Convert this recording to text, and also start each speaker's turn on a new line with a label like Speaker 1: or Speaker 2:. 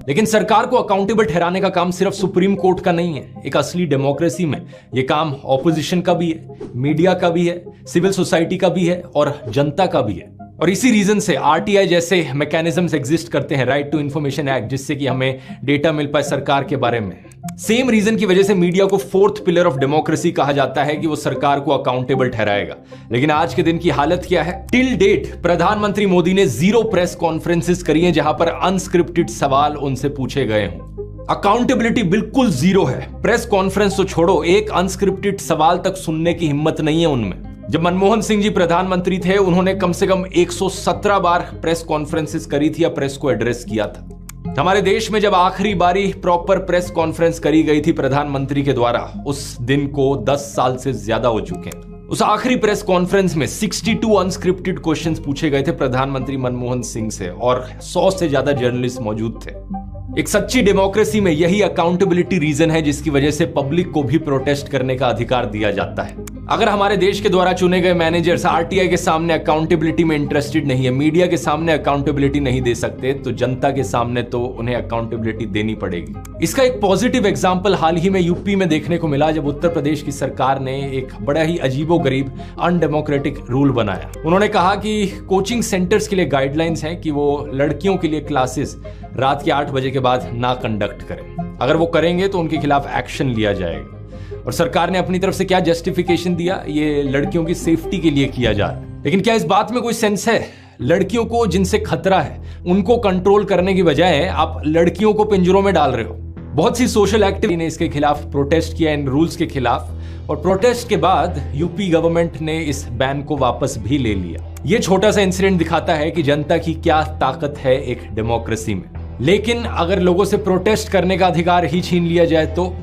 Speaker 1: लेकिन सरकार को अकाउंटेबल ठहराने का काम सिर्फ सुप्रीम कोर्ट का नहीं है। एक असली डेमोक्रेसी में यह काम ऑपोजिशन का भी है, मीडिया का भी है, सिविल सोसाइटी का भी है और जनता का भी है। और इसी रीजन से आरटीआई जैसे मैकेनिज्म्स एग्जिस्ट करते हैं, राइट टू इंफॉर्मेशन एक्ट, जिससे कि हमें डेटा मिल पाए सरकार के बारे में। सेम रीजन की वजह से मीडिया को फोर्थ पिलर ऑफ डेमोक्रेसी कहा जाता है कि वो सरकार को अकाउंटेबल ठहराएगा। लेकिन आज के दिन की हालत क्या है? टिल डेट प्रधानमंत्री मोदी ने 0 प्रेस कॉन्फ्रेंसेस करी हैं जहां पर अनस्क्रिप्टेड सवाल उनसे पूछे गए हों। अकाउंटेबिलिटी बिल्कुल 0 है। प्रेस कॉन्फ्रेंस तो छोड़ो, एक अनस्क्रिप्टेड सवाल तक सुनने की हिम्मत नहीं है उनमें। जब मनमोहन सिंह जी प्रधानमंत्री थे, उन्होंने कम से कम 117 बार प्रेस कॉन्फ्रेंसेस करी थी या प्रेस को एड्रेस किया था। हमारे देश में जब आखिरी बारी प्रॉपर प्रेस कॉन्फ्रेंस करी गई थी प्रधानमंत्री के द्वारा, उस दिन को 10 साल से ज्यादा हो चुके हैं। उस आखिरी प्रेस कॉन्फ्रेंस में 62 अनस्क्रिप्टेड क्वेश्चंस पूछे गए थे प्रधानमंत्री मनमोहन सिंह से और 100 से ज्यादा जर्नलिस्ट मौजूद थे। एक सच्ची डेमोक्रेसी में यही अकाउंटेबिलिटी रीजन है जिसकी वजह से पब्लिक को भी प्रोटेस्ट करने का अधिकार दिया जाता है। अगर हमारे देश के द्वारा चुने गए मैनेजर्स आरटीआई के सामने अकाउंटेबिलिटी में इंटरेस्टेड नहीं है, मीडिया के सामने अकाउंटेबिलिटी नहीं दे सकते, तो जनता के सामने तो उन्हें अकाउंटेबिलिटी देनी पड़ेगी। इसका एक पॉजिटिव एग्जांपल हाल ही में यूपी में देखने को मिला, जब उत्तर प्रदेश की सरकार ने एक बड़ा ही अजीबोगरीब अनडेमोक्रेटिक रूल बनाया। उन्होंने कहा कि कोचिंग सेंटर्स के लिए गाइडलाइंस हैं कि वो लड़कियों के लिए क्लासेस रात के 8 बजे के बाद ना कंडक्ट करें। अगर वो करेंगे तो उनके खिलाफ एक्शन लिया जाएगा। और सरकार ने अपनी तरफ से क्या जस्टिफिकेशन दिया? ये लड़कियों की सेफ्टी के लिए किया जा रहा है। लेकिन क्या इस बात में कोई सेंस है? लड़कियों को जिनसे खतरा है उनको कंट्रोल करने की बजाय आप लड़कियों को पिंजरों में डाल रहे हो। बहुत सी सोशल एक्टिविटी ने इसके खिलाफ प्रोटेस्ट किया, इन रूल्स के खिलाफ, और प्रोटेस्ट के बाद यूपी गवर्नमेंट ने इस बैन को वापस भी ले लिया। ये छोटा सा इंसिडेंट दिखाता है कि जनता की क्या ताकत है एक डेमोक्रेसी में। लेकिन अगर लोगों से प्रोटेस्ट करने का अधिकार ही छीन लिया जाए तो